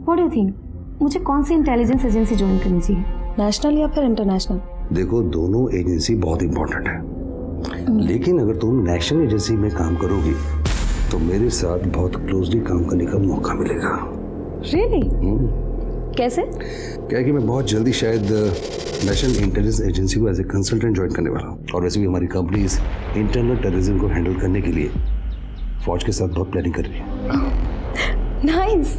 What do you think, मुझे कौन सी intelligence agency join करनी चाहिए, नेशनल या फिर इंटरनेशनल? देखो, दोनों एजेंसी बहुत इंपॉर्टेंट है, लेकिन अगर तुम नेशनल एजेंसी में काम करोगी तो मेरे साथ बहुत क्लोजली काम करने का मौका मिलेगा। रियली? कैसे? क्या है कि मैं बहुत जल्दी शायद नेशनल इंटेलिजेंस एजेंसी को एज ए कंसल्टेंट ज्वाइन करने वाला हूँ, और वैसे भी हमारी कंपनी इस इंटरनल टेररिज्म को हैंडल करने के लिए फौज के साथ बहुत प्लानिंग कर रही है। नाइस।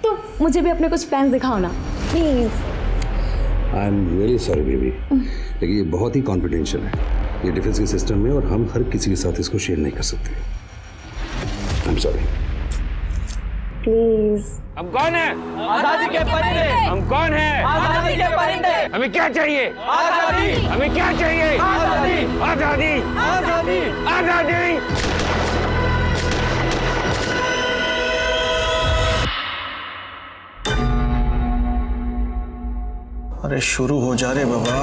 तो मुझे भी अपने कुछ प्लान्स दिखाओ ना please. I am really sorry baby, लेकिन ये बहुत ही कॉन्फिडेंशियल है, ये डिफेंस के सिस्टम में, और हम हर किसी के साथ इसको शेयर नहीं कर सकते। I am sorry. प्लीज। हम कौन है? आजादी के परिंदे। हम कौन है? आजादी के परिंदे। हमें क्या चाहिए? आजादी। हमें क्या चाहिए? आजादी। आजादी। आजादी। आजादी। अरे शुरू हो जा रे बाबा।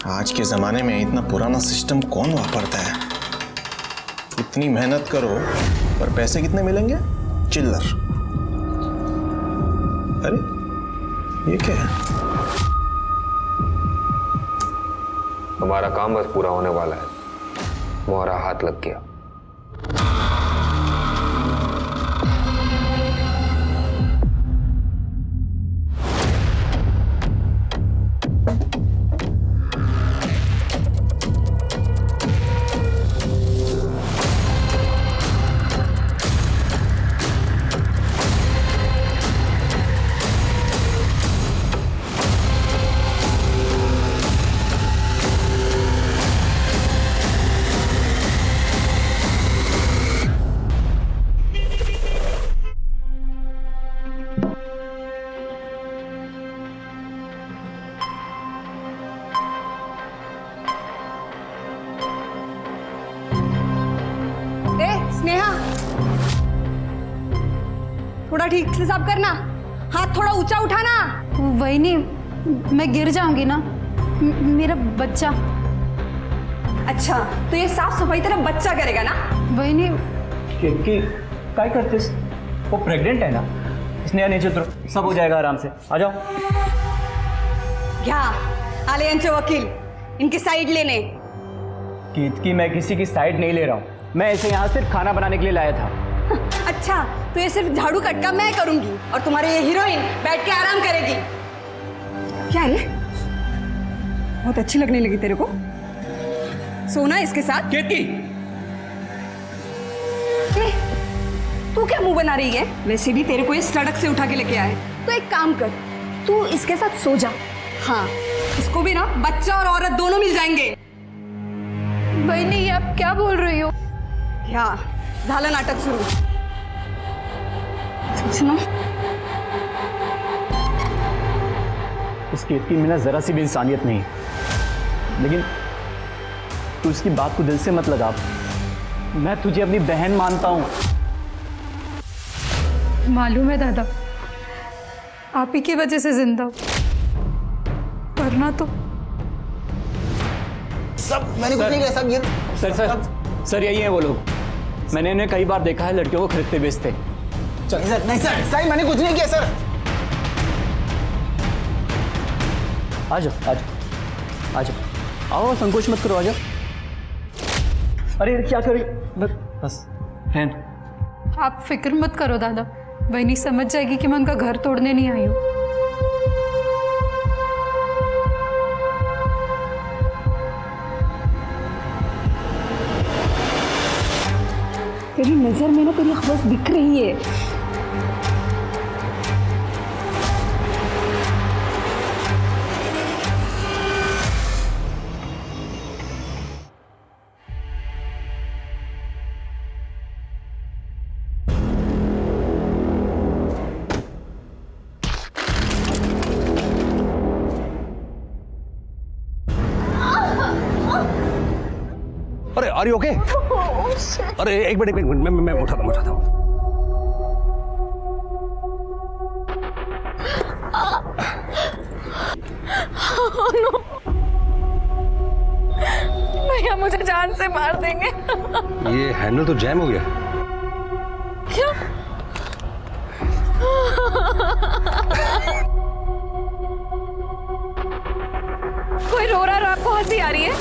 आज के जमाने में इतना पुराना सिस्टम कौन वापरता है? इतनी मेहनत करो पर पैसे कितने मिलेंगे? चिल्लर। अरे ये क्या है? हमारा काम बस पूरा होने वाला है, मोहरा हाथ लग गया। स्नेहा, थोड़ा ठीक से साफ करना, हाथ थोड़ा ऊंचा उठाना। वही नहीं, मैं गिर जाऊंगी ना, मेरा बच्चा। अच्छा, तो ये साफ सफाई तेरा बच्चा करेगा ना? वही नहीं। की काय करतेस? वो प्रेग्नेंट है ना? स्नेहा नीचे उतरो, सब हो जाएगा आराम से। आ जाओ। क्या आले यांचे वकील, इनकी साइड लेने? की मैं किसी की साइड नहीं ले रहा हूँ, मैं इसे यहाँ सिर्फ खाना बनाने के लिए लाया था। अच्छा, तो ये सिर्फ झाड़ू कटका मैं करूंगी और तुम्हारी ये हीरोइन बैठ के आराम करेगी। क्या है? बहुत अच्छी लगने लगी तेरे को, सोना इसके साथ। केतकी, तू क्या मुंह बना रही है? वैसे भी तेरे को ये सड़क से उठा के लेके आए, तो एक काम कर, तू इसके साथ सो जा। हाँ, इसको भी ना बच्चा और औरत दोनों मिल जाएंगे। बहनी, ये आप क्या बोल रही हो? क्या झालं नाटक सुरू? सुनो, इस केतकी में ना जरा सी भी इंसानियत नहीं, लेकिन तू इसकी बात को दिल से मत लगा। मैं तुझे अपनी बहन मानता हूं। मालूम है दादा, आप ही की वजह से जिंदा हूं, वरना तो सब मैंने कुछ नहीं किया। सब ये सर यही है वो लोग, मैंने इन्हें कई बार देखा है लड़कियों को खरीदते बेचते। सर नहीं सर, सर मैंने कुछ नहीं किया सर। आ जाओ, आ जाओ, आ जाओ, आओ, संकोच मत करो, आ जाओ। अरे क्या करी? बस हैन। आप फिक्र मत करो दादा, बहनी समझ जाएगी कि मैं उनका घर तोड़ने नहीं आई हूँ। तेरी नजर में ना तेरी हवस दिख रही है। अरे आर यू ओके? अरे एक मिनट मैं उठाता हूँ। भैया मुझे जान से मार देंगे। ये हैंडल तो जैम हो गया। क्यों? कोई रो रहा है और आपको हंसी आ रही है?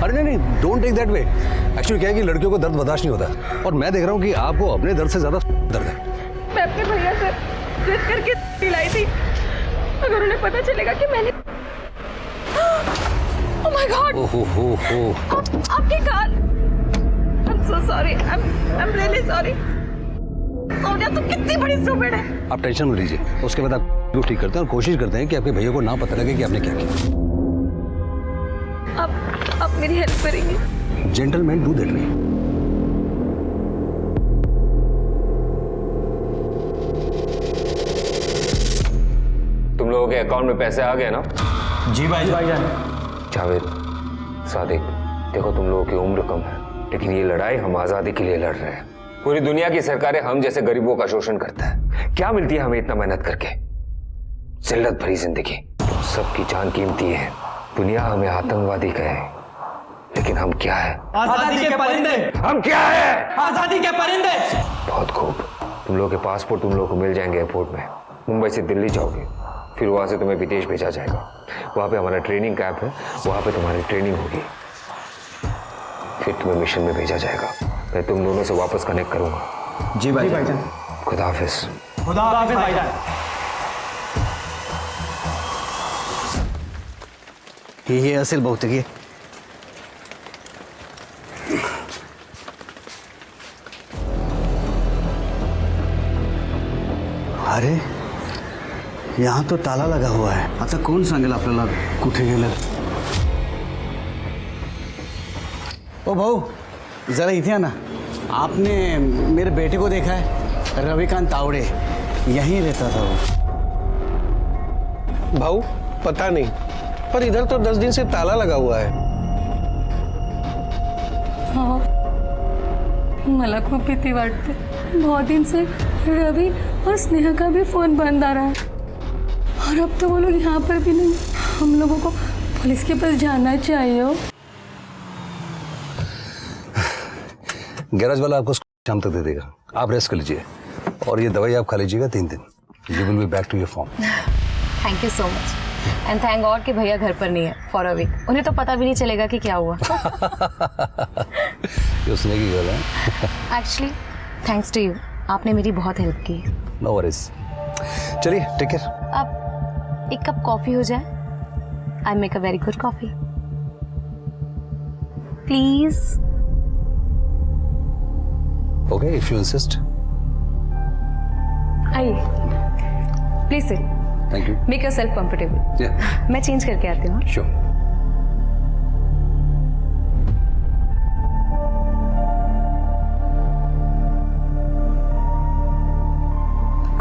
अरे नहीं, don't take that way. Actually क्या है कि लड़कियों को दर्द बर्दाश्त नहीं होता, और मैं देख रहा हूँ कि आपको अपने दर्द से ज्यादा दर्द है। मैं अपने भैया से जिद करके दिलाई थी, अगर उन्हें पता चलेगा कि मैंने ओह माय गॉड, ओहो आपकी car. I am so sorry, I am really sorry. Sonia तुम कितनी बड़ी स्टूपिड है। आप टेंशन मत लीजिए, उसके बाद आप ठीक करते हैं और कोशिश करते हैं कि आपके भैया को ना पता लगे कि आपने क्या किया। आप मेरी हेल्प करेंगे? Gentleman do that way. तुम लोगों के अकाउंट में पैसे आ गए ना? जी भाईजान। जावेद, सादिक, देखो तुम लोगों की उम्र कम है, लेकिन ये लड़ाई हम आजादी के लिए लड़ रहे हैं। पूरी दुनिया की सरकारें हम जैसे गरीबों का शोषण करता है। क्या मिलती है हमें इतना मेहनत करके? जिल्लत भरी जिंदगी। सबकी जान कीमती है। दुनिया हमें आतंकवादी कहे, लेकिन हम क्या है? आजादी के परिंदे। हम क्या है? आजादी के परिंदे। बहुत खूब। तुम लोगों के पासपोर्ट तुम लोगों को मिल जाएंगे एयरपोर्ट में। मुंबई से दिल्ली जाओगे, फिर वहां से तुम्हें विदेश भेजा जाएगा। वहां पे हमारा ट्रेनिंग कैंप है, वहां पे तुम्हारी ट्रेनिंग होगी, फिर तुम्हें मिशन में भेजा जाएगा। मैं तुम दोनों से वापस कनेक्ट करूंगा। जी भाईजान। खुदा हाफिज। खुदा हाफिज भाईजान। ये असल बहुत है। अरे यहाँ तो ताला लगा हुआ है। आता कोण सांगेल आपल्याला कुठे गेलं? ओ भाऊ, जरा इथे आना। आपने मेरे बेटे को देखा है? रविकांत तावड़े, यहीं रहता था वो। भाऊ पता नहीं, पर इधर तो 10 दिन से ताला लगा हुआ है। हाँ, मला खूप भीती वाटते। बहुत दिन से रवि और स्नेहा का भी फोन बंद आ रहा है, और अब तो वो लोग यहाँ पर भी नहीं। हम लोगों को पुलिस के पास जाना चाहिए। हो गैराज वाला आपको शाम तक दे देगा, आप रेस्ट कर लीजिए, और ये दवाई आप खा लीजिएगा 3 दिन। You will be back to your form. Thank you so much, and thank God कि भैया घर पर नहीं है फॉर अ वीक। उन्हें तो पता भी नहीं चलेगा कि क्या हुआ। ये उसने की गल है। एक्चुअली थैंक्स टू यू, आपने मेरी बहुत हेल्प की। No worries. चलिए, टेक केयर। अब एक कप कॉफी हो जाए। I make a very good coffee, please. Okay, if you insist. आइए, please sit. Thank you. Make yourself comfortable. मैं चेंज करके आती हूँ। Sure.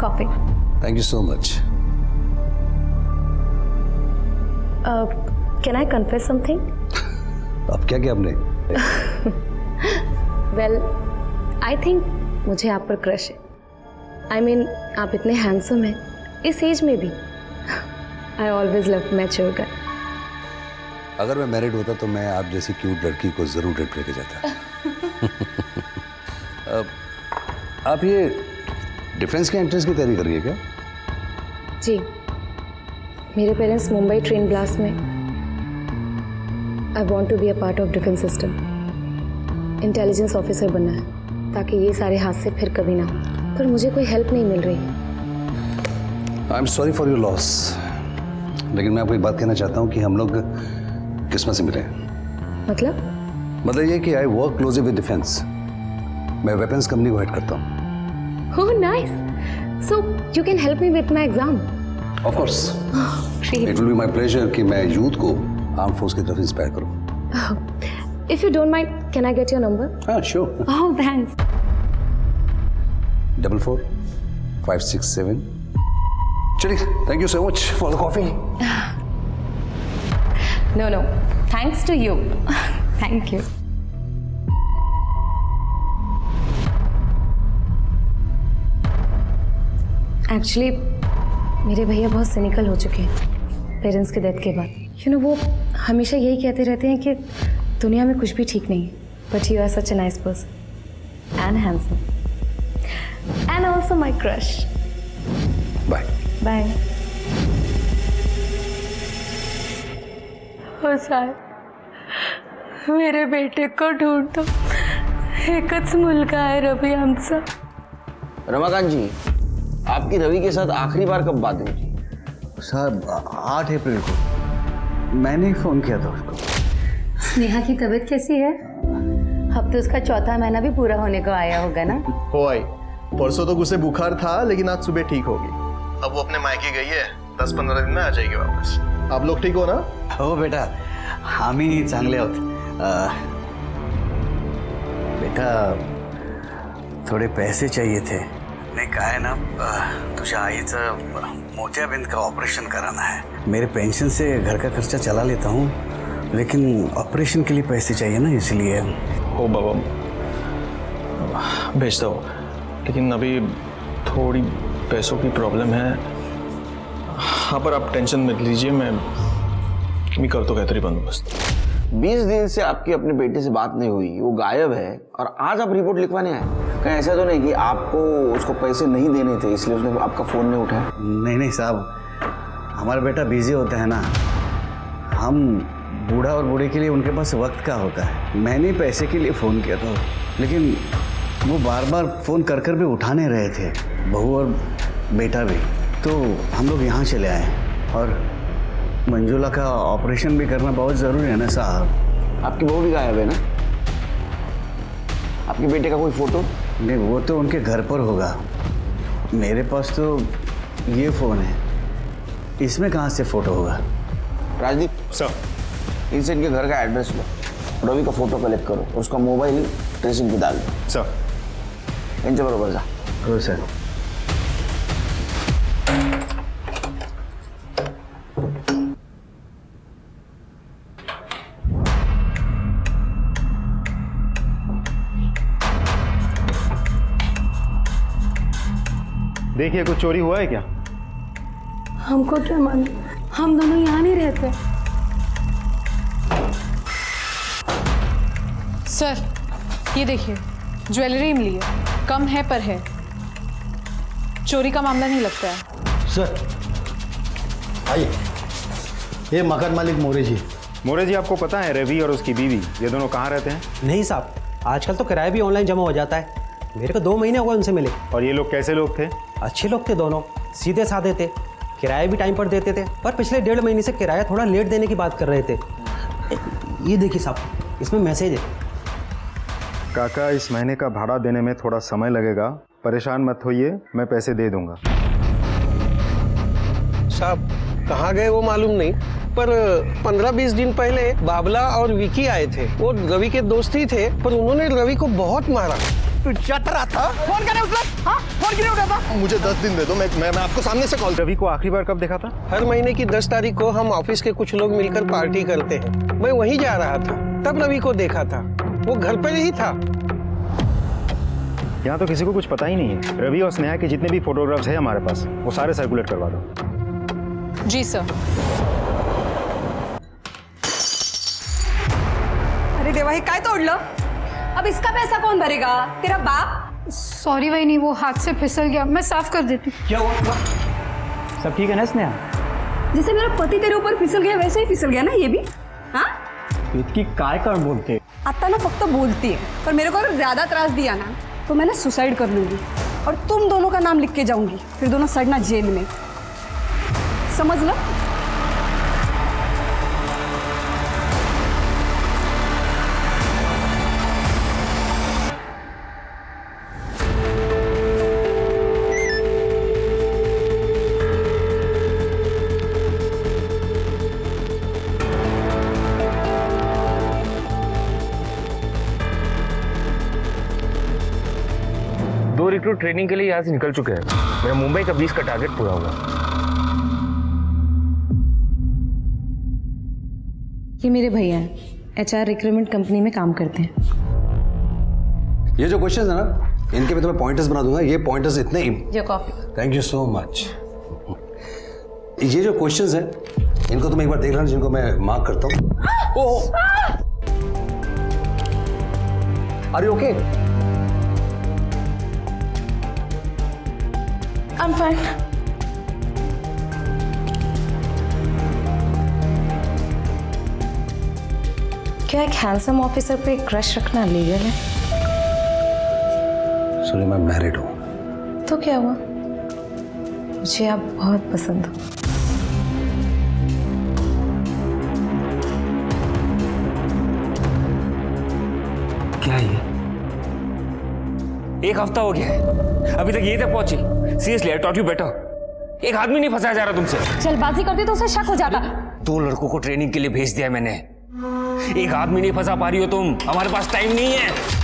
Coffee. Thank you so much. Can I confess something? अब क्या किया आपने? वेल, आई थिंक मुझे आप पर क्रश है। आई मीन, आप इतने हैंडसम हैं, इस एज में भी। आई ऑलवेज लव मैच्योर गाय। अगर मैं मैरिड होता तो मैं आप जैसी क्यूट लड़की को जरूर डेट लेके जाता। आप ये डिफेंस के एंट्रेंस की तैयारी कर रही है क्या? जी, मेरे पेरेंट्स मुंबई ट्रेन ब्लास्ट में। I want to be a part of defence system. Intelligence officer बनना है, ताकि ये सारे हादसे फिर कभी ना हो। पर मुझे कोई हेल्प नहीं मिल रही है। I am sorry for your loss, लेकिन मैं आपको एक बात कहना चाहता हूँ कि हम लोग किस्मत से मिले हैं। मतलब ये कि I work closely with defence. मैं वेपन्स कंपनी को हेड करता हूँ। Oh, nice. So you can help me with my exam. Of course. Great. It will be my pleasure कि मैं यूथ को आर्म फोर्स की तरफ इंस्पायर करूँ। If you don't mind, can I get your number? हाँ, sure. Oh, thanks. 44 567. चलिए, thank you so much for the coffee. No. Thanks to you. Thank you. Actually मेरे भैया बहुत सिनिकल हो चुके हैं पेरेंट्स के डेथ के बाद। वो हमेशा यही कहते रहते हैं कि दुनिया में कुछ भी ठीक नहीं है, but you are such a nice person and handsome and also my crush. Bye bye. हो साहेब, मेरे बेटे को ढूंढतो, एकच मुलगा आहे रवी आमचा। रमाकांत जी, आपकी रवि के साथ आखिरी बार कब बात हुई थी? साहब 8 अप्रैल को मैंने ही फ़ोन किया था उसको। स्नेहा की तबीयत कैसी है? अब तो उसका चौथा महीना भी पूरा होने को आया होगा ना? हो आई, परसों तो उसे बुखार था लेकिन आज सुबह ठीक होगी। अब वो अपने मायके गई है, 10-15 दिन में आ जाएगी वापस। आप लोग ठीक हो ना? हो बेटा, आम्ही चांगले आहोत। बेटा थोडे पैसे चाहिए थे। नाही काय ना, तुझ्या आईचं मोतियाबिंद का ऑपरेशन कराना है। मेरे पेंशन से घर का खर्चा चला लेता हूँ, लेकिन ऑपरेशन के लिए पैसे चाहिए ना, इसलिए। हो बाबा, भेज दो, लेकिन अभी थोड़ी पैसों की प्रॉब्लम है। हाँ, पर आप टेंशन मत लीजिए, मैं कर तो बेहतरी बंदोबस्त। 20 दिन से आपकी अपने बेटे से बात नहीं हुई, वो गायब है, और आज आप रिपोर्ट लिखवाने आए। कहीं ऐसा तो नहीं कि आपको उसको पैसे नहीं देने थे इसलिए उसने आपका फ़ोन नहीं उठाया? नहीं साहब, हमारा बेटा बिजी होता है ना। हम बूढ़ा और बूढ़ी के लिए उनके पास वक्त का होता है। मैंने पैसे के लिए फ़ोन किया था, लेकिन वो बार बार फ़ोन कर कर भी उठा नहीं रहे थे, बहू और बेटा भी। तो हम लोग यहाँ चले आए, और मंजुला का ऑपरेशन भी करना बहुत ज़रूरी है ना साहब। आपकी बहू भी गायब है ना? आपके बेटे का कोई फ़ोटो? नहीं, वो तो उनके घर पर होगा। मेरे पास तो ये फ़ोन है, इसमें कहाँ से फ़ोटो होगा? राजदीप सर, इनसे इनके घर का एड्रेस लो, रवि का फ़ोटो कलेक्ट करो, उसका मोबाइल ट्रेसिंग पे डाल दो। सर इनसे बरोबर जा। हो सर। देखिए, कुछ चोरी हुआ है क्या? हमको क्या मालूम, हम दोनों यहाँ नहीं रहते। सर ये देखिए, ज्वेलरी मिली है, कम है पर है, चोरी का मामला नहीं लगता है। सर आइए, ये मकान मालिक मोरे जी। मोरे जी, आपको पता है रवि और उसकी बीवी ये दोनों कहाँ रहते हैं? नहीं साहब, आजकल तो किराया भी ऑनलाइन जमा हो जाता है। मेरे को 2 महीने हो गए उनसे मिले। और ये लोग कैसे लोग थे? अच्छे लोग थे दोनों, सीधे साधे थे, किराया भी टाइम पर देते थे, पर पिछले 1.5 महीने से किराया थोड़ा लेट देने की बात कर रहे थे। ये देखिए साहब, इसमें मैसेज है। काका, इस महीने का भाड़ा देने में थोड़ा समय लगेगा, परेशान मत होइए, मैं पैसे दे दूंगा। साहब कहाँ गए वो मालूम नहीं, पर 15-20 दिन पहले बाबला और विकी आए थे। वो रवि के दोस्त ही थे, पर उन्होंने रवि को बहुत मारा। तू चट रहा था, फोन करे उसने? हाँ, फोन क्यों उठाता? मुझे 10 दिन दे दो, मैं आपको सामने से कॉल। रवि को आखिरी बार कब देखा था? हर महीने की 10 तारीख को हम ऑफिस के कुछ लोग मिलकर पार्टी करते हैं। मैं वहीं जा रहा था, तब रवि को देखा था, वो घर पर ही था। यहाँ तो किसी को कुछ पता ही नहीं है। रवि और स्नेहा के जितने भी फोटोग्राफ्स हैं हमारे पास, वो सारे सर्कुलेट करवा दो। जी सर। अरे देवा, हे काय तोडलं? अब इसका पैसा कौन भरेगा? तेरा बाप? सॉरी वहीनी, वो हाथ से फिसल गया, मैं साफ कर देती हूँ। क्या हुआ? सब ठीक है ना स्नेहा? जैसे मेरा पति तेरे ऊपर फिसल गया वैसे ही फिसल गया ना ये भी। हाँ, इतकी काय कारण बोलते? आता ना फक्त बोलती है, पर मेरे को अगर ज्यादा त्रास दिया ना तो मैं ना सुसाइड कर लूंगी, और तुम दोनों का नाम लिख के जाऊंगी, फिर दोनों सड़ना जेल में, समझ लो। दो रिक्रूट ट्रेनिंग के लिए यहाँ से निकल चुके हैं। मेरा मुंबई का 20 का टारगेट पूरा हुआ। ये मेरे भैया हैं, HR रिक्रूटमेंट कंपनी में काम करते हैं। ये जो क्वेश्चन है ना, इनके मैं तुम्हें पॉइंटर्स बना दूंगा। ये पॉइंटर्स इतने जो coffee. Thank you so much. ये जो क्वेश्चंस हैं इनको तुम एक बार देख लेना, जिनको मैं मार्क करता हूँ। Are you okay? I am fine. क्या एक हैंडसम ऑफिसर पे क्रश रखना लीगल है? सुनिए, मैं मैरिड हूँ। तो क्या हुआ? मुझे आप बहुत पसंद हो। क्या ये? एक हफ्ता हो गया है, अभी तक ये तक पहुंची। Seriously, I taught you better. एक आदमी नहीं फंसाया जा रहा तुमसे। जल्दबाजी करती तो उसे शक हो जाता। 2 लड़कों को ट्रेनिंग के लिए भेज दिया मैंने, एक आदमी नहीं फंसा पा रही हो तुम। हमारे पास टाइम नहीं है।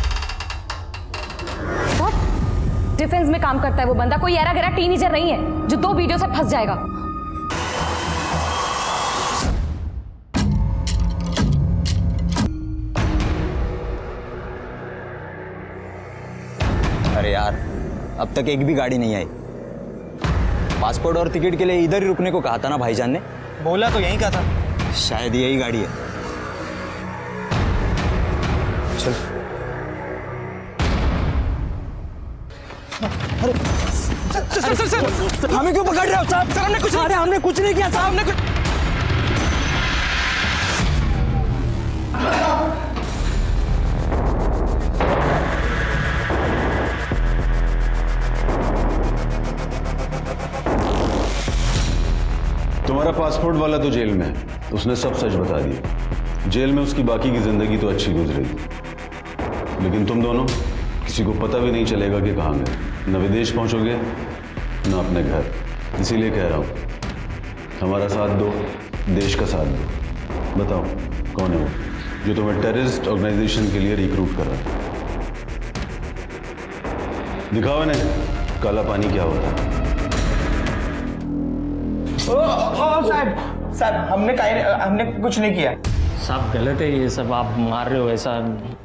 डिफेंस में काम करता है वो बंदा, कोई ऐरा गैरा टीनेजर नहीं है जो 2 वीडियो से फंस जाएगा। अरे यार, अब तक एक भी गाड़ी नहीं आई। पासपोर्ट और टिकट के लिए इधर ही रुकने को कहा था ना भाईजान ने। बोला तो यहीं का था। शायद यही गाड़ी है। चल। सर, हमें क्यों पकड़ रहे हो साहब? सर, हमने कुछ नहीं किया साहब, हमने कुछ। तुम्हारा पासपोर्ट वाला तो जेल में है, उसने सब सच बता दिया। जेल में उसकी बाकी की जिंदगी तो अच्छी गुजरेगी, लेकिन तुम दोनों किसी को पता भी नहीं चलेगा कि कहाँ गए। न विदेश पहुंचोगे न अपने घर। इसीलिए कह रहा हूँ, हमारा साथ दो, देश का साथ दो। बताओ कौन है वो जो तुम्हें टेररिस्ट ऑर्गेनाइजेशन के लिए रिक्रूट कर रहा है? दिखाओ इन्हें काला पानी क्या होता है। साहब हमने कुछ नहीं किया। साहब गलत है ये सब, आप मार रहे हो ऐसा।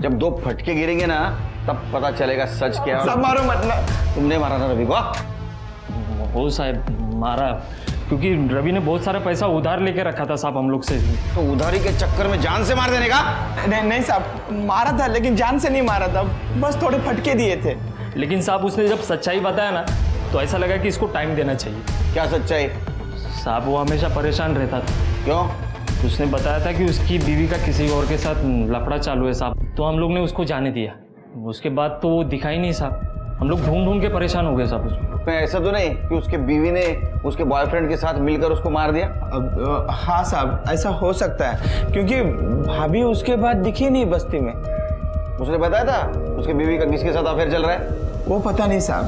जब 2 फटके गिरेंगे ना तब पता चलेगा सच क्या है। सब मारो मत ना। तुमने मारा ना रवि को? हो साहब, मारा क्योंकि रवि ने बहुत सारा पैसा उधार लेके रखा था साहब हम लोग से। तो उधारी के चक्कर में जान से मार देने का? नहीं साहब, मारा था लेकिन जान से नहीं मारा था, बस थोड़े फटके दिए थे। लेकिन साहब उसने जब सच्चाई बताया ना तो ऐसा लगा कि इसको टाइम देना चाहिए। क्या सच्चाई? साहब वो हमेशा परेशान रहता था। क्यों? उसने बताया था कि उसकी बीवी का किसी और के साथ लफड़ा चालू है साहब, तो हम लोग ने उसको जाने दिया। उसके बाद तो वो दिखा ही नहीं साहब, हम लोग ढूंढ ढूंढ के परेशान हो गए साहब उसको। ऐसा तो नहीं कि उसके बीवी ने उसके बॉयफ्रेंड के साथ मिलकर उसको मार दिया? हाँ साहब, ऐसा हो सकता है क्योंकि भाभी उसके बाद दिखी नहीं बस्ती में। उसने बताया था उसके बीवी का किसके साथ अफेयर चल रहा है? वो पता नहीं साहब।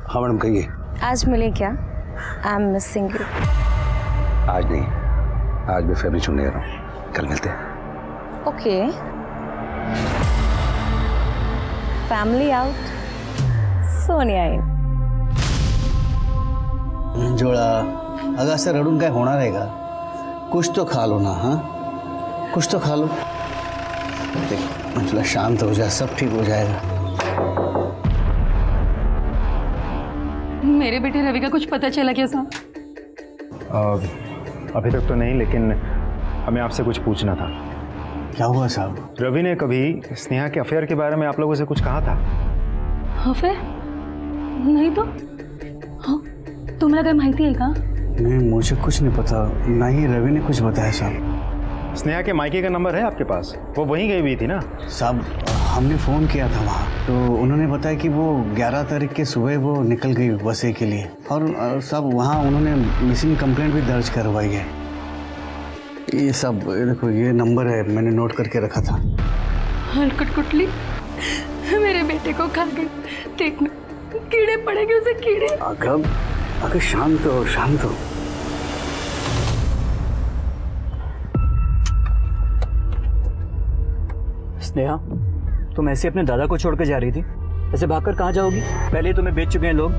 हाँ मैडम कहिए। आज मिले क्या? I am missing you. आज नहीं, आज मैं फैमिली चुनने जा रहा हूँ, कल मिलते हैं। ओके, फैमिली आउट, सोनिया इन। जोड़ा अगर से रडून काय होणार आहे का? कुछ तो खा लो ना। हाँ, कुछ तो खा लो। देख मतलब शांत हो जा, सब ठीक हो जाएगा। मेरे बेटे रवि का कुछ पता चला क्या साहब? अभी तक तो नहीं, लेकिन हमें आपसे कुछ पूछना था। क्या हुआ साहब? रवि ने कभी स्नेहा के अफेयर के बारे में आप लोगों से कुछ कहा था? अफेयर? नहीं तो। हाँ, तुम्हाला काय माहिती आहे का? नहीं, मुझे कुछ नहीं पता, ना ही रवि ने कुछ बताया साहब। स्नेहा के मायके का नंबर है आपके पास? वो वहीं गई हुई थी ना? साहब हमने फ़ोन किया था वहाँ, तो उन्होंने बताया कि वो 11 तारीख के सुबह वो निकल गई बसे के लिए। और साहब वहाँ उन्होंने मिसिंग कंप्लेंट भी दर्ज करवाई है। ये सब देखो, ये नंबर है, मैंने नोट करके रखा था। हलकट कुटली मेरे बेटे को खा गई। देखना कीड़े पड़ेंगे उसे, कीड़े। अगर शांत हो, शांत हो। स्नेहा, तुम ऐसे अपने दादा को छोड़कर जा रही थी? ऐसे भागकर कहाँ जाओगी? पहले ही तुम्हें बेच चुके हैं लोग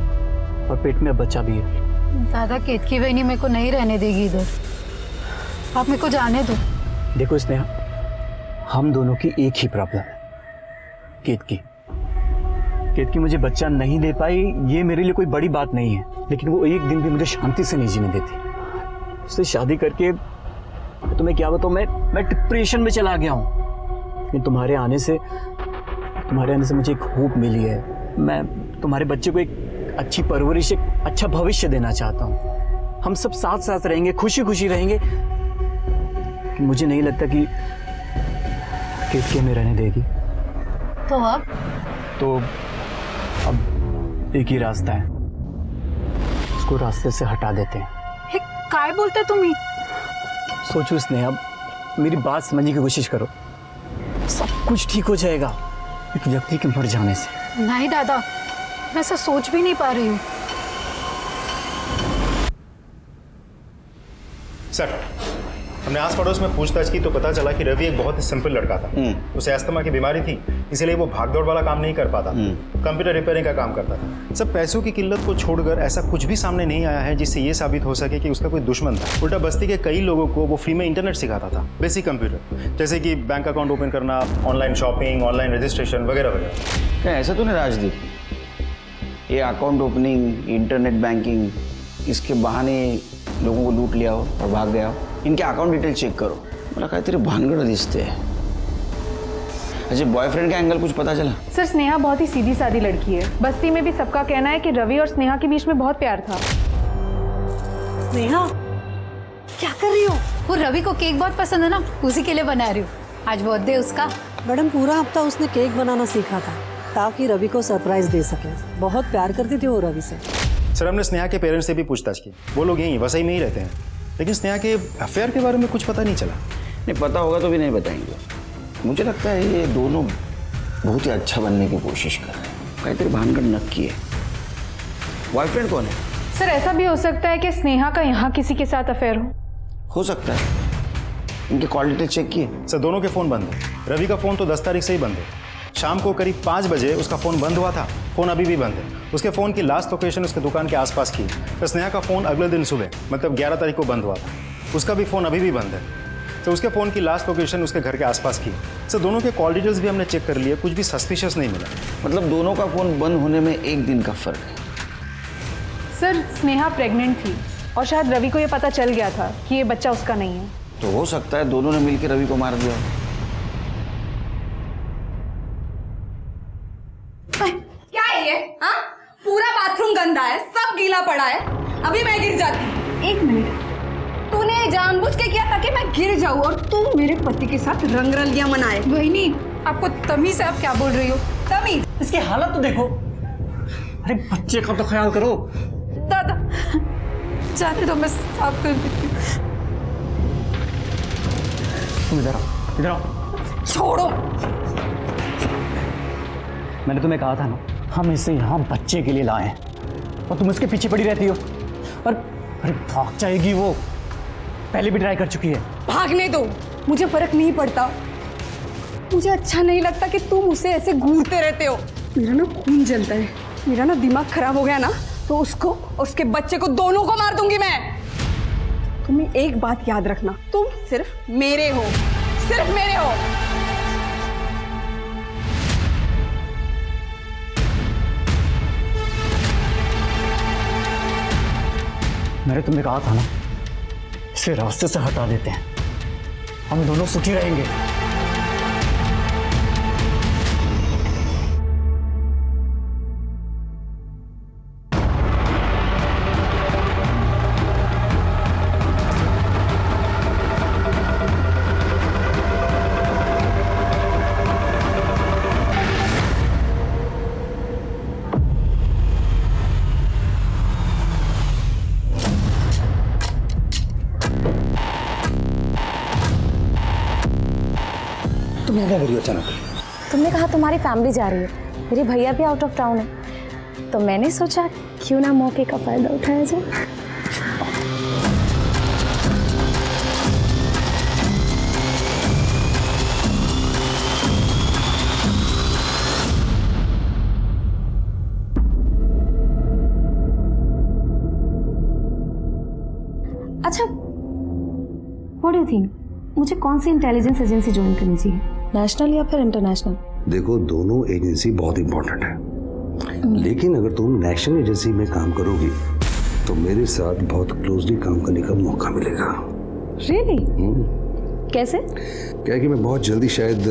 और पेट में अब बच्चा भी है। दादा, केतकी बहनी मेरे को नहीं रहने देगी इधर, आप मेरे को जाने दो। देखो स्नेहा, हम दोनों की एक ही प्रॉब्लम है, केतकी। केतकी मुझे बच्चा नहीं दे पाई, ये मेरे लिए कोई बड़ी बात नहीं है। लेकिन वो एक दिन भी मुझे शांति से नहीं जीने देती। उससे शादी करके तुम्हें क्या बताऊं, मैं डिप्रेशन में चला गया हूँ। लेकिन तुम्हारे आने से मुझे एक होप मिली है। मैं तुम्हारे बच्चे को एक अच्छी परवरिश, एक अच्छा भविष्य देना चाहता हूँ। हम सब साथ साथ रहेंगे, खुशी खुशी रहेंगे। कि मुझे नहीं लगता कि केतकी में रहने देगी। तो अब एक ही रास्ता है, उसको रास्ते से हटा देते हैं। काय बोलते तुम्ही? सोचो स्नेहा, मेरी बात समझने की कोशिश करो। सब कुछ ठीक हो जाएगा एक व्यक्ति के मर जाने से। नहीं दादा, मैं ऐसा सोच भी नहीं पा रही हूँ। सर, हमने आस पड़ोस में पूछताछ की तो पता चला कि रवि एक बहुत ही सिंपल लड़का था। उसे अस्थमा की बीमारी थी, इसलिए वो भागदौड़ वाला काम नहीं कर पाता, कंप्यूटर रिपेयरिंग का काम करता था। सब पैसों की किल्लत को छोड़कर ऐसा कुछ भी सामने नहीं आया है जिससे ये साबित हो सके कि उसका कोई दुश्मन था। उल्टा बस्ती के कई लोगों को वो फ्री में इंटरनेट सिखाता था, बेसिक कंप्यूटर, जैसे कि बैंक अकाउंट ओपन करना, ऑनलाइन शॉपिंग, ऑनलाइन रजिस्ट्रेशन वगैरह वगैरह। ऐसा तो नहीं राजदीप, ये अकाउंट ओपनिंग, इंटरनेट बैंकिंग, इसके बहाने लोगों को लूट लिया हो और भाग गया हो। इनके अकाउंट डिटेल चेक करो, मला काय तरी भानगड दिसते हैं। अच्छा, बॉयफ्रेंड का एंगल कुछ पता चला? सर, स्नेहा बहुत ही सीधी सादी लड़की है। बस्ती में भी सबका कहना है कि रवि और स्नेहा के बीच में बहुत प्यार था। स्नेहा, क्या कर रही हो? वो रवि को केक बहुत पसंद है ना, उसी के लिए बना रही हूँ। आज बर्थडे उसका। मैडम, पूरा हफ्ता उसने केक बनाना सीखा था ताकि रवि को सरप्राइज दे सके। बहुत प्यार करती थी वो रवि से। सर, हमने स्नेहा के पेरेंट्स से भी पूछताछ की, वो लोग यहीं वसई में ही रहते हैं, लेकिन स्नेहा के अफेयर के बारे में कुछ पता नहीं चला। नहीं पता होगा तो भी नहीं बताएंगे। मुझे लगता है ये दोनों बहुत ही अच्छा बनने की कोशिश कर रहे हैं। कहीं तेरी भानगढ़ नक्की है। बॉयफ्रेंड कौन है? सर, ऐसा भी हो सकता है कि स्नेहा का यहाँ किसी के साथ अफेयर हो सकता है। इनके कॉल डिटेल चेक किए? सर, दोनों के फ़ोन बंद है। रवि का फ़ोन तो 10 तारीख से ही बंद है। शाम को करीब 5 बजे उसका फ़ोन बंद हुआ था, फ़ोन अभी भी बंद है। उसके फ़ोन की लास्ट लोकेशन उसके दुकान के आसपास की। तो स्नेहा का फ़ोन अगले दिन सुबह मतलब 11 तारीख को बंद हुआ था, उसका भी फ़ोन अभी भी बंद है। तो उसके फ़ोन की लास्ट लोकेशन उसके घर के आसपास की। सर, दोनों के कॉल डिटेल्स भी हमने चेक कर लिए, कुछ भी सस्पिशियस नहीं मिला। मतलब दोनों का फ़ोन बंद होने में एक दिन का फ़र्क है। सर, स्नेहा प्रेग्नेंट थी और शायद रवि को ये पता चल गया था कि ये बच्चा उसका नहीं है। तो हो सकता है दोनों ने मिलकर रवि को मार दिया। क्या है ये? हाँ? पूरा बाथरूम गंदा है, सब गीला पड़ा है। अभी मैं गिर जाती। एक मिनट, तूने जानबूझ के किया ताकि मैं गिर जाऊं और तू मेरे पति के साथ रंगरलियां मनाए। बहनी, आपको तमीज से आप क्या बोल रही हो? तमीज? इसकी हालत तो देखो। अरे बच्चे का तो ख्याल करो। दादा, जाने दो, मैं साफ कर देती हूँ। तुम इधर आओ, इधर आओ। छोड़ो। मैंने तुम्हें कहा था ना, हम इसे यहाँ बच्चे के लिए लाए हैं और तुम इसके पीछे पड़ी रहती हो। और अरे भाग जाएगी वो, पहले भी ट्राई कर चुकी है। भागने दो, मुझे फर्क नहीं पड़ता। मुझे अच्छा नहीं लगता कि तुम उसे ऐसे घूरते रहते हो। मेरा ना खून जलता है, मेरा ना दिमाग खराब हो गया ना तो उसको और उसके बच्चे को दोनों को मार दूंगी मैं। तुम्हें एक बात याद रखना, तुम सिर्फ मेरे हो, सिर्फ मेरे हो। मैंने तुम्हें कहा था ना, इसे रास्ते से हटा देते हैं, हम दोनों सुखी रहेंगे। तुम क्या करी अचानक? तुमने कहा तुम्हारी फैमिली जा रही है, मेरे भैया भी आउट ऑफ टाउन है, तो मैंने सोचा क्यों ना मौके का फायदा उठाया जाए। अच्छा, व्हाट डू यू थिंक, मुझे कौन सी इंटेलिजेंस एजेंसी ज्वाइन करनी चाहिए, नेशनल या फिर इंटरनेशनल? देखो, दोनों एजेंसी बहुत इंपॉर्टेंट है, लेकिन अगर तुम नेशनल एजेंसी में काम करोगी तो मेरे साथ बहुत क्लोजली काम करने का मौका मिलेगा। रियली? कैसे? क्या है कि मैं बहुत जल्दी शायद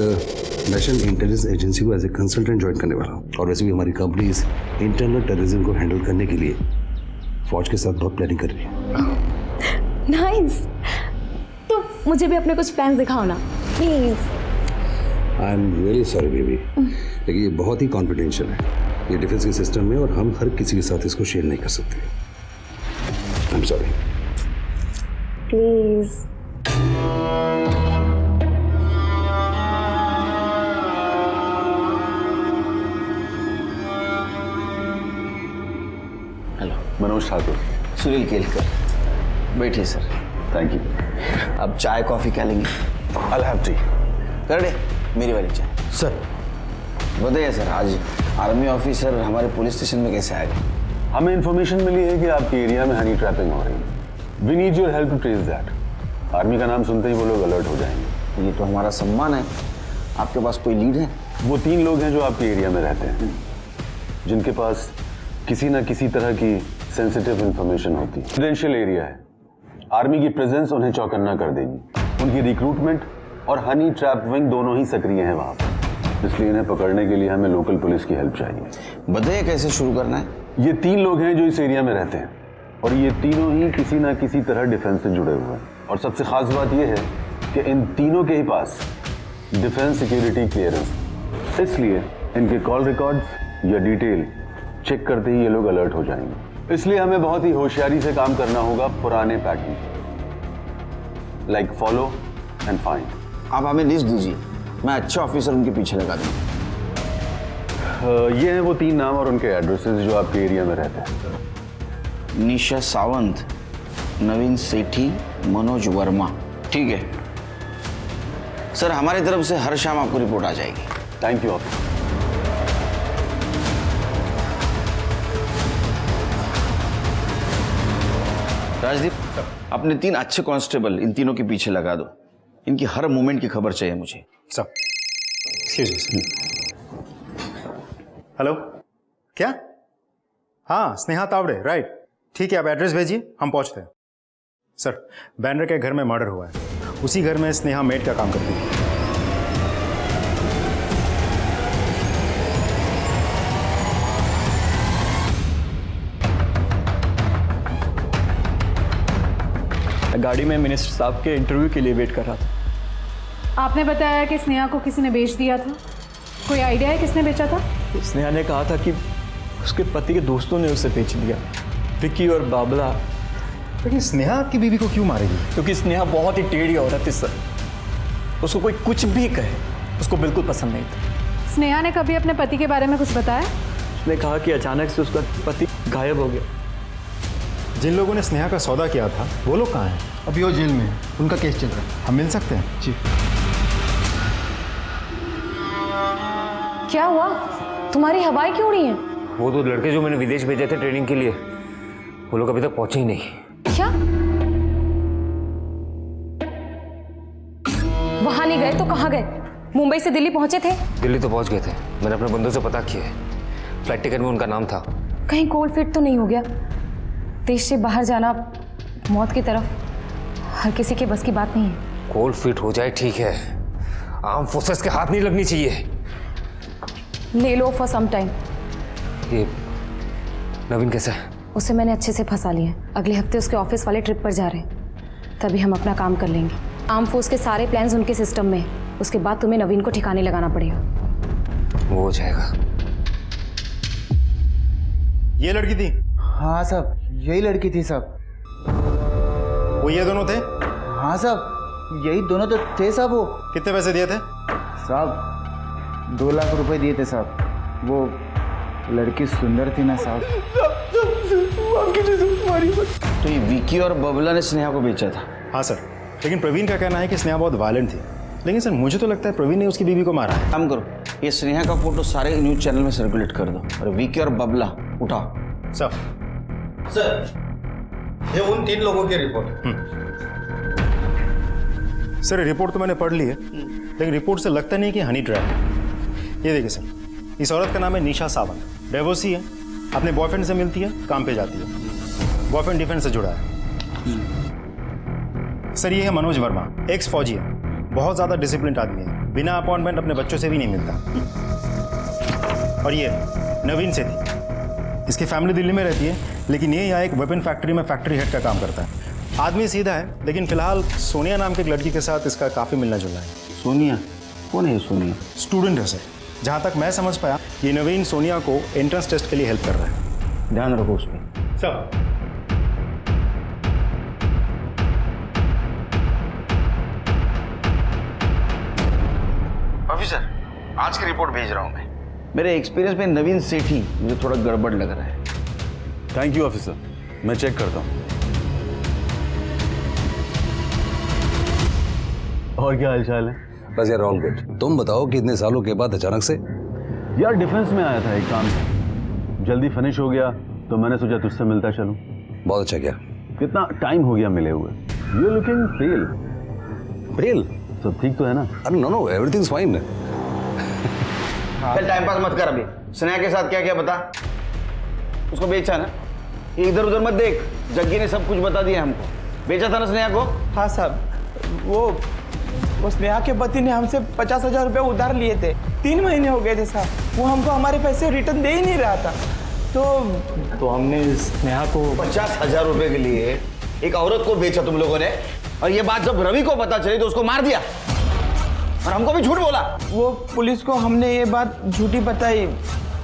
नेशनल इंटेलिजेंस एजेंसी को एज ए कंसल्टेंट ज्वाइन करने वाला हूँ, और वैसे भी हमारी कंपनीज इंटरनल टेररिज्म को हैंडल करने के लिए फौज के साथ बहुत प्लानिंग कर रही है। नाइस। तो मुझे भी अपने कुछ प्लान्स दिखाओ ना please. I am really sorry baby, लेकिन ये बहुत ही कॉन्फिडेंशियल है, ये डिफेंस के सिस्टम में, और हम हर किसी के साथ इसको शेयर नहीं कर सकते। I am sorry. Please. Hello, Manoj Thakur. Sunil Kelkar. बैठिए सर। Thank you. अब चाय कॉफी क्या लेंगे? I'll have tea। कर दे मेरी वाली चाय। सर बताइए सर, आज आर्मी ऑफिसर हमारे पुलिस स्टेशन में कैसे आ गए? हमें इन्फॉर्मेशन मिली है कि आपके एरिया में हनी ट्रैपिंग हो रही है। We need your help to trace that. Army का नाम सुनते ही वो लोग अलर्ट हो जाएंगे। ये तो हमारा सम्मान है। आपके पास कोई लीड है? वो 3 लोग हैं जो आपके एरिया में रहते हैं, जिनके पास किसी ना किसी तरह की सेंसिटिव इंफॉर्मेशन होती है। रेजिडेंशियल एरिया है, आर्मी की प्रेजेंस उन्हें चौकन्ना कर देगी। उनकी रिक्रूटमेंट और हनी ट्रैप विंग दोनों ही सक्रिय हैं वहाँ पर, इसलिए इन्हें पकड़ने के लिए हमें लोकल पुलिस की हेल्प चाहिए। बताइए कैसे शुरू करना है? ये 3 लोग हैं जो इस एरिया में रहते हैं, और ये तीनों ही किसी ना किसी तरह डिफेंस से जुड़े हुए हैं। और सबसे खास बात यह है कि इन तीनों के ही पास डिफेंस सिक्योरिटी क्लियरेंस, इसलिए इनके कॉल रिकॉर्ड्स या डिटेल चेक करते ही ये लोग अलर्ट हो जाएंगे। इसलिए हमें बहुत ही होशियारी से काम करना होगा, पुराने pattern, like follow and find. आप हमें लिस्ट दीजिए, मैं अच्छे ऑफिसर उनके पीछे लगा दूंगा। ये हैं वो 3 नाम और उनके एड्रेसेस जो आपके एरिया में रहते हैं। निशा सावंत, नवीन सेठी, मनोज वर्मा। ठीक है सर, हमारी तरफ से हर शाम आपको रिपोर्ट आ जाएगी। Thank you officer. राजदीप, अपने 3 अच्छे कांस्टेबल इन तीनों के पीछे लगा दो। इनकी हर मूवमेंट की खबर चाहिए मुझे। Sir excuse me. हेलो, क्या? हाँ, स्नेहा तावड़े, राइट। ठीक है, आप एड्रेस भेजिए, हम पहुंचते हैं। सर, बैनर के घर में मर्डर हुआ है, उसी घर में स्नेहा मेड का काम करती है। गाड़ी में मिनिस्टर साहब के इंटरव्यू के लिए वेट कर रहा था। आपने बताया कि स्नेहा को किसी ने बेच दिया था, कोई आइडिया है किसने बेचा था? स्नेहा ने कहा था कि उसके पति के दोस्तों ने उसे बेच दिया, विक्की और बाबला। लेकिन स्नेहा आपकी बीवी को क्यों मारेगी? क्योंकि स्नेहा बहुत ही टेढ़ी औरत है सर। उसको कोई कुछ भी कहे उसको बिल्कुल पसंद नहीं था। स्नेहा ने कभी अपने पति के बारे में कुछ बताया? उसने कहा कि अचानक से उसका पति गायब हो गया। जिन लोगों ने स्नेहा का सौदा किया था वो लोग कहाँ हैं? अभी वो जेल में है, उनका केस चल रहा है। हम मिल सकते हैं? जी। क्या हुआ? तुम्हारी हवाएं क्यों उड़ी हैं? वो 2 लड़के जो मैंने विदेश भेजे थे ट्रेनिंग के लिए, वो लोग अभी तक पहुंचे ही नहीं। क्या? वहां नहीं गए तो कहाँ गए? मुंबई से दिल्ली पहुंचे थे? दिल्ली तो पहुंच गए थे, मैंने अपने बंदों से पता किया है, फ्लाइट टिकट में उनका नाम था। कहीं कोल्ड फीट तो नहीं हो गया? देश से बाहर जाना मौत की तरफ हर किसी के बस की बात नहीं है। कोल्ड फीट हो जाए ठीक है, आर्म फोर्सेस के हाथ नहीं लगनी चाहिए। ले लो फॉर सम टाइम। ये नवीन कैसा है? उसे मैंने अच्छे से फंसा लिया है। अगले हफ्ते उसके ऑफिस वाले ट्रिप पर जा रहे हैं, तभी हम अपना काम कर लेंगे। आर्म फोर्स के सारे प्लान्स उनके सिस्टम में है। उसके बाद तुम्हें नवीन को ठिकाने लगाना पड़ेगा। वो हो जाएगा। ये लड़की थी? हाँ साहब, यही लड़की थी साहब। वो ये दोनों थे? हाँ साहब, यही दोनों तो थे साहब। वो कितने पैसे दिए थे? साहब 2 लाख रुपए दिए थे साहब। वो लड़की सुंदर थी ना साहब। तो ये विकी और बबला ने स्नेहा को बेचा था? हाँ सर, लेकिन प्रवीण का कहना है कि स्नेहा बहुत वायलेंट थी। लेकिन सर मुझे तो लगता है प्रवीण ने उसकी बीवी को मारा है। काम करो, ये स्नेहा का फोटो सारे न्यूज चैनल में सर्कुलेट कर दो, और विकी और बबला उठाओ। सर ये उन 3 लोगों की रिपोर्ट। सर रिपोर्ट तो मैंने पढ़ ली है, लेकिन रिपोर्ट से लगता नहीं कि हनी ट्रैप है। ये देखिए सर, इस औरत का नाम है निशा सावंत, डिवोर्सी है, अपने बॉयफ्रेंड से मिलती है, काम पे जाती है। बॉयफ्रेंड डिफेंस से जुड़ा है। सर ये है मनोज वर्मा, एक्स फौजी है, बहुत ज़्यादा डिसिप्लिन आदमी है, बिना अपॉइंटमेंट अपने बच्चों से भी नहीं मिलता। और ये नवीन सेठी, इसकी फैमिली दिल्ली में रहती है, लेकिन ये यहाँ एक वेपन फैक्ट्री में फैक्ट्री हेड का काम करता है। आदमी सीधा है, लेकिन फिलहाल सोनिया नाम की एक लड़की के साथ इसका काफ़ी मिलना जुलना है। सोनिया? कौन है सोनिया? स्टूडेंट है सर। जहाँ तक मैं समझ पाया, ये नवीन सोनिया को एंट्रेंस टेस्ट के लिए हेल्प कर रहा है। ध्यान रखो उस पर। सर ऑफिसर, आज की रिपोर्ट भेज रहा हूं मैं। मेरे एक्सपीरियंस में नवीन सेठी मुझे थोड़ा गड़बड़ लग रहा है। थैंक यू ऑफिसर, मैं चेक करता हूँ। और क्या हालचाल है? बस यार ऑल गुड। तुम बताओ कि इतने सालों के बाद अचानक से? यार डिफेंस में आया था एक काम से, जल्दी फिनिश हो गया तो मैंने सोचा तुझसे मिलता चलूं। बहुत अच्छा किया। कितना टाइम हो गया मिले हुए। यू लुकिंग पेल। पेल? सब ठीक तो है ना? अरे नो एवरीथिंग इज फाइन। चल टाइम पास मत कर अभी। स्नेहा के साथ क्या क्या बता। उसको बेचा ना, इधर उधर मत देख। जग्गी ने सब कुछ बता दिया हमको। बेचा था ना स्नेहा को? हाँ साहब, वो स्नेहा के पति ने हमसे 50,000 रुपये उधार लिए थे। 3 महीने हो गए थे साहब, वो हमको हमारे पैसे रिटर्न दे ही नहीं रहा था। तो हमने स्नेहा को 50,000 रुपये के लिए एक औरत को बेचा तुम लोगों ने, और ये बात जब रवि को पता चली तो उसको मार दिया और हमको भी झूठ बोला। वो पुलिस को हमने ये बात झूठी बताई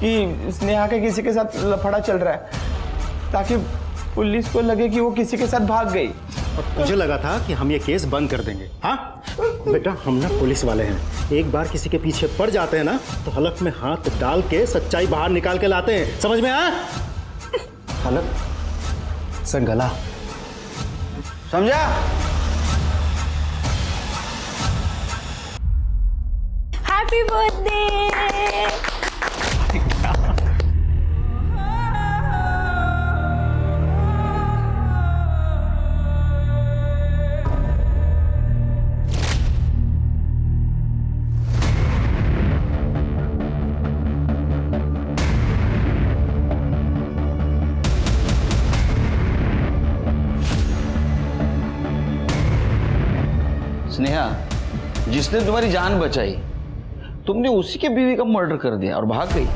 कि स्नेहा के किसी के साथ लफड़ा चल रहा है, ताकि पुलिस को लगे कि वो किसी के साथ भाग गई। और मुझे लगा था कि हम ये केस बंद कर देंगे। हाँ बेटा, हम ना पुलिस वाले हैं, एक बार किसी के पीछे पड़ जाते हैं ना तो हलक में हाथ डाल के सच्चाई बाहर निकाल के लाते हैं। समझ में आया? हलक सर, गला। समझा? Happy birthday. स्नेहा, जिसने तुम्हारी जान बचाई, तुमने उसी के बीवी का मर्डर कर दिया और भाग गई।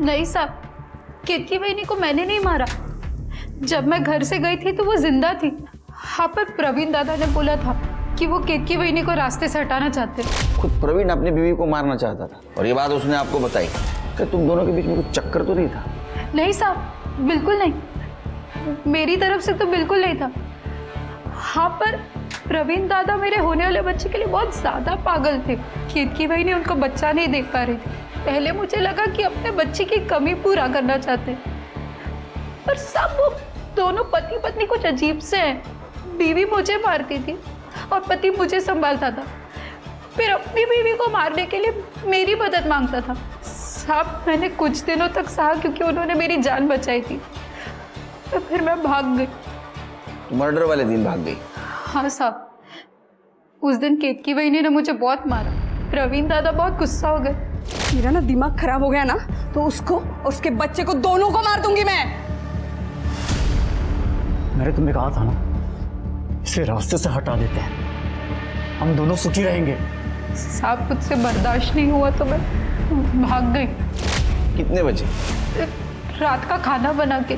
नहीं साहब, केतकी बहनी को मैंने नहीं मारा। जब मैं घर से गई थी तो वो जिंदा थी। हाँ, पर प्रवीण दादा ने बोला था कि वो केतकी बहनी को रास्ते से हटाना चाहते। खुद प्रवीण अपनी बीवी को मारना चाहता था और ये बात उसने आपको बताई। क्या तुम दोनों के बीच में कुछ चक्कर तो नहीं था? नहीं साहब, बिल्कुल नहीं। मेरी तरफ से तो बिल्कुल नहीं था। हाँ, पर प्रवीण दादा मेरे होने वाले बच्चे के लिए बहुत ज्यादा पागल थे। केतकी बहनी उनको बच्चा नहीं देख पा रही थी। पहले मुझे लगा कि अपने बच्चे की कमी पूरा करना चाहते, पर सब वो दोनों पति पत्नी कुछ अजीब से हैं। बीवी मुझे मारती थी और पति मुझे संभालता था, फिर अपनी बीवी को मारने के लिए मेरी मदद मांगता था। साहब, मैंने कुछ दिनों तक सहा क्योंकि उन्होंने मेरी जान बचाई थी, तो फिर मैं भाग गई। मर्डर वाले दिन भाग गई? हाँ साहब, उस दिन केतकी बहनी ने मुझे बहुत मारा। प्रवीण दादा बहुत गुस्सा हो गए। मेरा ना दिमाग खराब हो गया ना तो उसको और उसके बच्चे को दोनों को मार दूंगी मैं। मैंने तुम्हें कहा था ना, इसे रास्ते से हटा देते हैं, हम दोनों सुखी रहेंगे। साहब, मुझसे बर्दाश्त नहीं हुआ तो मैं भाग गई। कितने बजे? रात का खाना बना के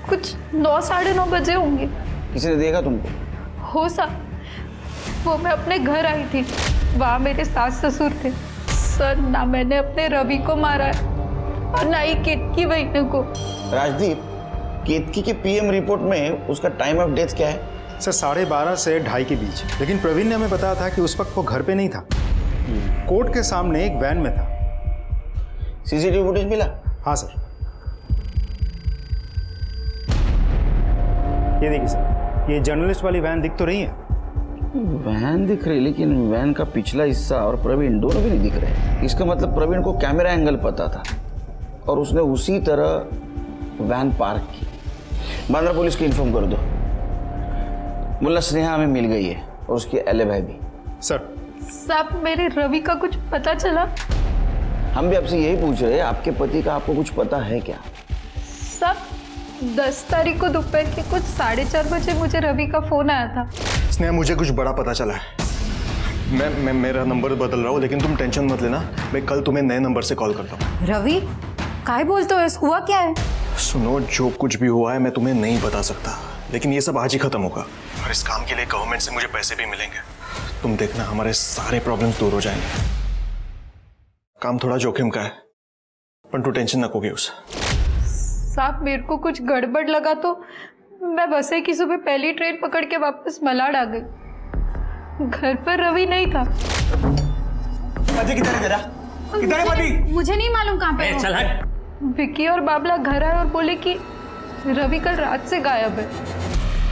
कुछ 9 साढ़े 9 बजे होंगे। किसी ने देखा तुमको? हो साहब, वो मैं अपने घर आई थी, वहाँ मेरे सास ससुर थे। सर, ना मैंने अपने रवि को मारा है और ना ही केतकी बहनी को। राजदीप, केतकी के पीएम रिपोर्ट में उसका टाइम ऑफ डेथ क्या है? सर 12:30 से 2:30 के बीच, लेकिन प्रवीण ने हमें बताया था कि उस वक्त वो घर पे नहीं था, कोर्ट के सामने एक वैन में था। सीसीटीवी फुटेज मिला? हाँ सर, ये देखिए सर, ये जर्नलिस्ट वाली वैन दिख तो रही है। वैन दिख रही, लेकिन वैन का पिछला हिस्सा और प्रवीण दोनों भी नहीं दिख रहे। इसका मतलब प्रवीण को कैमरा एंगल पता था और उसने उसी तरह वैन पार्क की। बांद्रा पुलिस को इन्फॉर्म कर दो। मुल्ला स्नेहा हमें मिल गई है और उसकी एलिबाई भी। सर साहब, मेरे रवि का कुछ पता चला? हम भी आपसे यही पूछ रहे हैं, आपके पति का आपको कुछ पता है क्या? सब 10 तारीख को दोपहर के कुछ 4:30 बजे मुझे रवि का फोन आया था। स्नेहा, मुझे कुछ बड़ा पता चला है। मैं मेरा नंबर बदल रहा हूँ, लेकिन तुम टेंशन मत लेना, मैं कल तुम्हें नए नंबर से कॉल करता हूँ। रवि काय बोलते हो, हुआ क्या है? सुनो, जो कुछ भी हुआ है मैं तुम्हें नहीं बता सकता, लेकिन ये सब आज ही खत्म होगा और इस काम के लिए गवर्नमेंट से मुझे पैसे भी मिलेंगे। तुम देखना, हमारे सारे प्रॉब्लम्स दूर हो जाएंगे। काम थोड़ा जोखिम का है, पर तू टेंशन नको कि उस साहब मेरे को कुछ गड़बड़ लगा तो मैं बसे की सुबह पहली ट्रेन पकड़ के वापस मलाड आ गई। घर पर रवि नहीं था। पति किधर है? जरा किधर है पति? मुझे नहीं मालूम कहाँ पे। चल हट। विक्की और बाबला घर आए और बोले कि रवि कल रात से गायब है।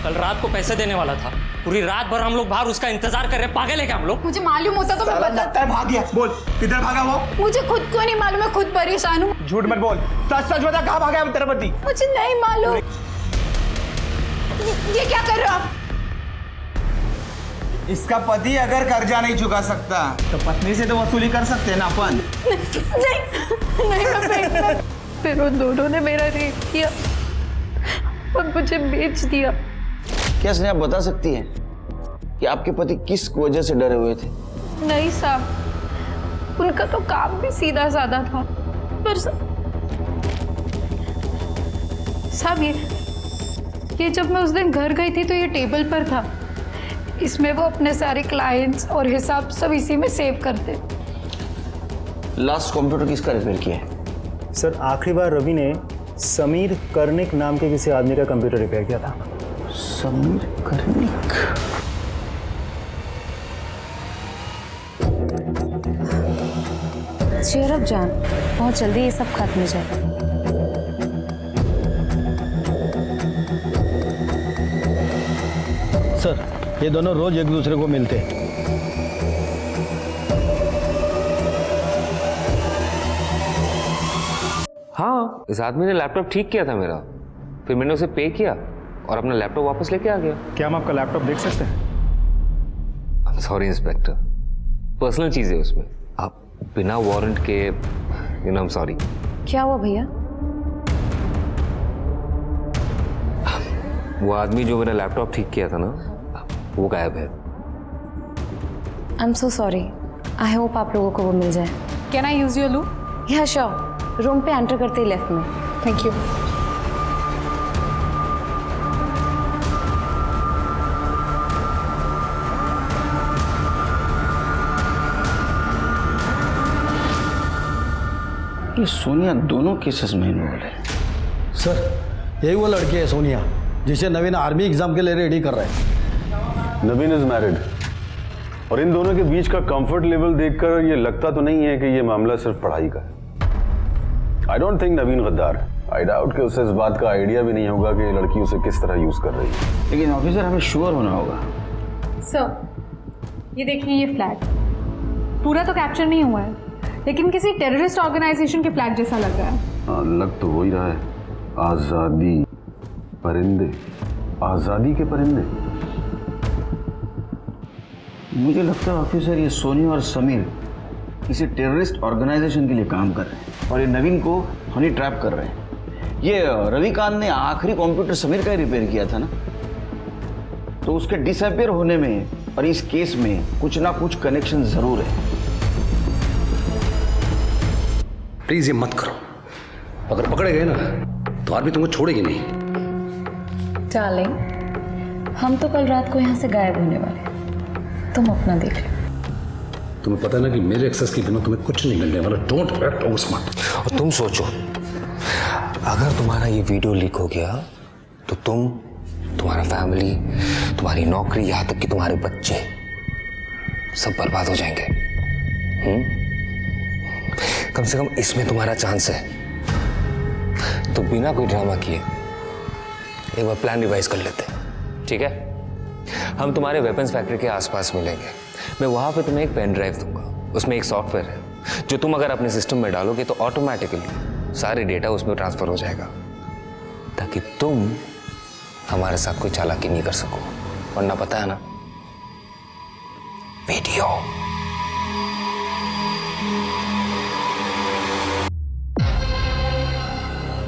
कल रात को पैसे देने वाला था, पूरी रात भर हम लोग बाहर उसका इंतजार कर रहे। पागल है क्या हम लोग? मुझे मालूम होता तो मैं लगता है भाग गया। बोल किधर भागा वो? मुझे खुद को नहीं मालूम, मैं खुद परेशान हूँ। झूठ मत बोल, सच सच बता, कहाँ भागा है तेरा पति? मुझे नहीं मालूम। ये क्या कर रहे हो आप? इसका पति अगर कर्जा नहीं चुका सकता तो पत्नी से तो वसूली कर सकते हैं ना अपन। नहीं, फिर उन दोनों ने मेरा रेप किया और मुझे बेच दिया। क्या स्नेहा बता सकती है कि आपके पति किस वजह से डरे हुए थे? नहीं साहब, उनका तो काम भी सीधा साधा था, पर साहब ये जब मैं उस दिन घर गई थी तो ये टेबल पर था। इसमें वो अपने सारे क्लाइंट्स और हिसाब सब इसी में सेव करते। लास्ट कंप्यूटर किसका रिपेयर किया है? सर, आखिरी बार रवि ने समीर कर्णिक नाम के किसी आदमी का कंप्यूटर रिपेयर किया था। समीर कर्णिक? चेयर अप जान, बहुत जल्दी ये सब खत्म हो जाएगा। सर, ये दोनों रोज एक दूसरे को मिलते हैं। हाँ, इस आदमी ने लैपटॉप ठीक किया था मेरा, फिर मैंने उसे पे किया और अपना लैपटॉप वापस लेके आ गया। क्या हम आपका लैपटॉप देख सकते हैं? सॉरी इंस्पेक्टर, पर्सनल चीज है उसमें, आप बिना वारंट के आई एम सॉरी। क्या हुआ भैया? वो आदमी जो मेरा लैपटॉप ठीक किया था ना, वो गायब है। I am so sorry. I hope आप लोगों को वो मिल जाए। कैन आई यूज योर लू? या श्योर। रूम पे एंटर करते ही लेफ्ट में। Thank you. ये सोनिया दोनों केसेस में इन्वॉल्व है। सर, यही वो लड़की है सोनिया जिसे नवीन आर्मी एग्जाम के लिए रेडी कर रहे हैं। नवीन इज मैरिड और इन दोनों के बीच का कंफर्ट लेवल देखकर ये लगता तो नहीं है कि ये मामला सिर्फ पढ़ाई का है। आई डोंट थिंक नवीन गद्दार है। आई डाउट कि उसे इस बात का आइडिया भी नहीं होगा कि ये लड़की उसे किस तरह यूज कर रही है। लेकिन ऑफिसर, हमें श्योर होना होगा। सर, ये देखिए, ये फ्लैग पूरा तो कैप्चर नहीं हुआ है, लेकिन किसी टेररिस्ट ऑर्गेनाइजेशन के फ्लैग जैसा लग रहा है। हाँ, लग तो हो ही रहा है। आजादी परिंदे, आजादी के परिंदे। मुझे लगता है ऑफिसर, ये सोनिया और समीर किसी टेररिस्ट ऑर्गेनाइजेशन के लिए काम कर रहे हैं और ये नवीन को हनी ट्रैप कर रहे हैं। ये रविकांत ने आखिरी कंप्यूटर समीर का ही रिपेयर किया था ना, तो उसके डिसअपियर होने में और इस केस में कुछ ना कुछ कनेक्शन जरूर है। प्लीज ये मत करो, अगर पकड़े गए ना तो आर्मी तुमको छोड़ेगी नहीं। डार्लिंग, हम तो कल रात को यहाँ से गायब होने वाले, तुम अपना देख लो। तुम्हें पता है ना कि मेरे एक्सेस के बिना तुम्हें कुछ नहीं मिलने वाला। Don't act over smart. और तुम सोचो, अगर तुम्हारा ये वीडियो लीक हो गया तो तुम, तुम्हारा फैमिली, तुम्हारी नौकरी, यहाँ तक कि तुम्हारे बच्चे सब बर्बाद हो जाएंगे। कम से कम इसमें तुम्हारा चांस है। तो बिना कोई ड्रामा किए एक बार प्लान रिवाइज कर लेते हैं, ठीक है? हम तुम्हारे वेपन्स फैक्ट्री के आसपास मिलेंगे। मैं वहां पे तुम्हें एक पेन ड्राइव दूंगा, उसमें एक सॉफ्टवेयर है जो तुम अगर अपने सिस्टम में डालोगे तो ऑटोमेटिकली सारे डेटा उसमें ट्रांसफर हो जाएगा, ताकि तुम हमारे साथ कोई चालाकी नहीं कर सको। वरना पता है ना, वीडियो।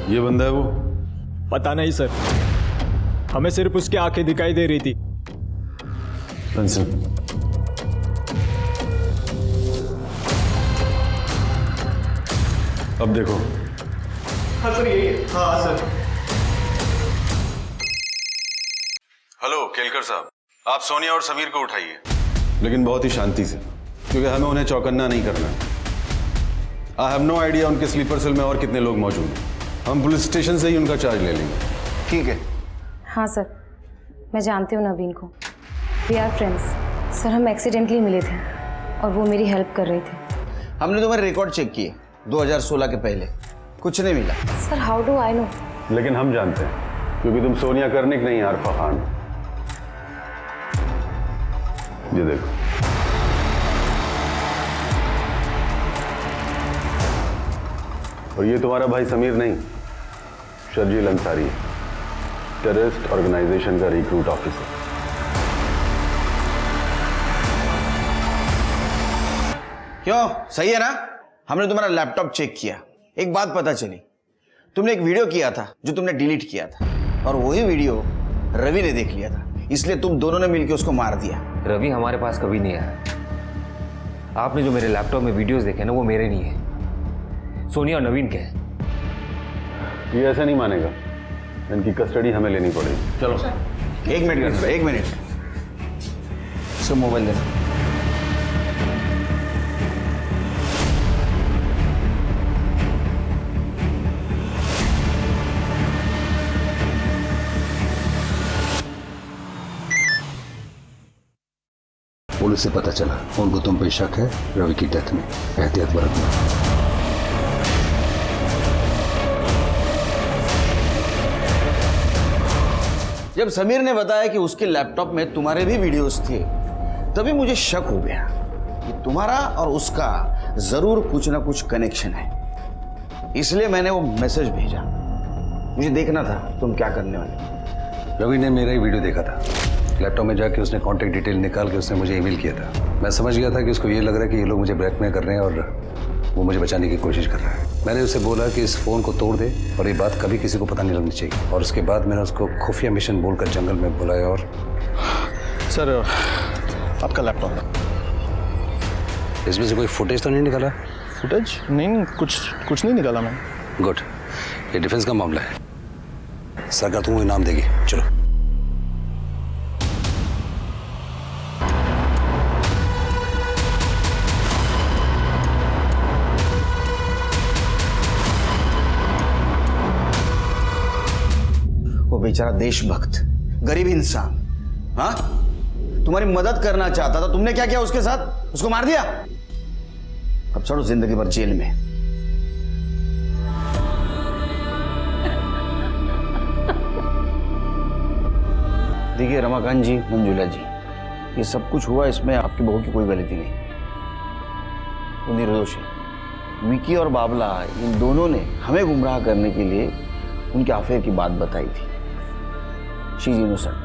ये बंदा है वो पता नहीं सर, हमें सिर्फ उसकी आंखें दिखाई दे रही थी। अब देखो। हाँ सर, यही है। हाँ सर। हेलो केलकर साहब, आप सोनिया और समीर को उठाइए, लेकिन बहुत ही शांति से, क्योंकि हमें उन्हें चौकन्ना नहीं करना है। आई हैव नो आइडिया उनके स्लीपर सेल में और कितने लोग मौजूद हैं। हम पुलिस स्टेशन से ही उनका चार्ज ले लेंगे। ठीक है। हाँ सर, मैं जानती हूँ नवीन को, वी आर फ्रेंड्स। सर हम एक्सीडेंटली मिले थे और वो मेरी हेल्प कर रहे थे। हमने तुम्हारे रिकॉर्ड चेक किए 2016 के पहले, कुछ नहीं मिला। Sir how do I know? लेकिन हम जानते हैं, क्योंकि तुम सोनिया कर्णिक नहीं आरफा खान। ये देखो, और ये तुम्हारा भाई समीर नहीं, शर्जील अंसारी, टेररिस्ट ऑर्गेनाइजेशन का रिक्रूट ऑफिसर। क्यों, सही है ना? हमने तुम्हारा लैपटॉप चेक किया, एक बात पता चली, तुमने एक वीडियो किया था जो तुमने डिलीट किया था, और वही वीडियो रवि ने देख लिया था, इसलिए तुम दोनों ने मिलकर उसको मार दिया। रवि हमारे पास कभी नहीं आया। आपने जो मेरे लैपटॉप में वीडियोस देखे ना, वो मेरे नहीं है, सोनिया और नवीन के हैं। ये ऐसा नहीं मानेगा, इनकी कस्टडी हमें लेनी पड़ेगी। चलो एक मिनट, एक मिनट, इसको मोबाइल देना। पुलिस से पता चला उनको तुम पे शक है रवि की डेथ में, एहतियात बरतना। जब समीर ने बताया कि उसके लैपटॉप में तुम्हारे भी वीडियोस थे, तभी मुझे शक हो गया कि तुम्हारा और उसका जरूर कुछ ना कुछ कनेक्शन है, इसलिए मैंने वो मैसेज भेजा। मुझे देखना था तुम क्या करने वाले। रवि ने मेरा ही वीडियो देखा था, लैपटॉप में जाके उसने कॉन्टैक्ट डिटेल निकाल के उसने मुझे ईमेल किया था। मैं समझ गया था कि उसको ये लग रहा है कि ये लोग मुझे ब्लैकमेल कर रहे हैं और वो मुझे बचाने की कोशिश कर रहा है। मैंने उसे बोला कि इस फ़ोन को तोड़ दे और ये बात कभी किसी को पता नहीं लगनी चाहिए, और उसके बाद मैंने उसको खुफिया मिशन बोलकर जंगल में बुलाया। और सर आपका लैपटॉप, इसमें से कोई फुटेज तो नहीं निकाला? फुटेज? नहीं, कुछ नहीं निकाला मैंने। गुड, ये डिफेंस का मामला है, सरकार तुम्हें इनाम देगी। चलो। वो बेचारा देशभक्त, गरीब इंसान, हाँ, तुम्हारी मदद करना चाहता था, तुमने क्या किया उसके साथ? उसको मार दिया। अब छोड़ो, जिंदगी भर जेल में। देखिए रमाकांत जी, मंजुला जी, ये सब कुछ हुआ, इसमें आपकी बहू की कोई गलती नहीं, वो निर्दोष है। विकी और बाबला, इन दोनों ने हमें गुमराह करने के लिए उनके अफेयर की बात बताई थी। She is innocent.